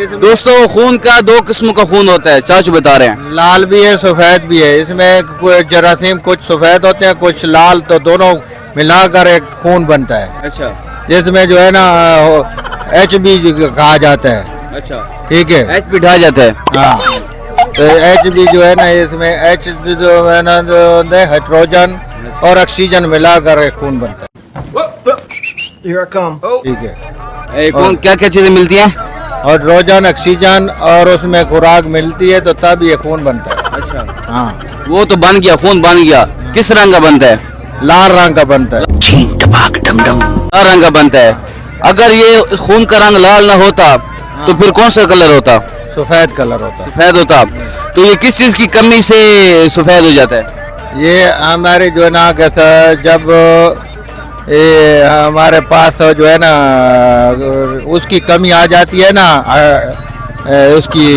दोस्तों खून का दो किस्म का खून होता है, चाचू बता रहे हैं। लाल भी है सफ़ेद भी है। इसमें जरासीम कुछ सफ़ेद होते हैं कुछ लाल, तो दोनों मिलाकर एक खून बनता है। अच्छा जिसमें जो है ना HB कहा जाता है। अच्छा, ठीक है, एच बिठा जाता है। हाँ। तो HB जो है ना, इसमें H जो है ना हाइड्रोजन और ऑक्सीजन मिलाकर एक खून बनता है। ठीक है, कौन क्या क्या चीजें मिलती हैं? हाइड्रोजन ऑक्सीजन और उसमें खुराक मिलती है, तो तब ये खून बनता है। अच्छा, हाँ, वो तो बन गया, खून बन गया। किस रंग का बनता है? लाल रंग का बनता है। लाल रंग का बनता है। अगर ये खून का रंग लाल ना होता तो फिर कौन सा कलर होता? सफ़ेद कलर होता है। सफेद होता। तो ये किस चीज की कमी से सफेद हो जाता है? ये हमारे जो है ना कैसा, जब ये हमारे पास जो है ना उसकी कमी आ जाती है ना, उसकी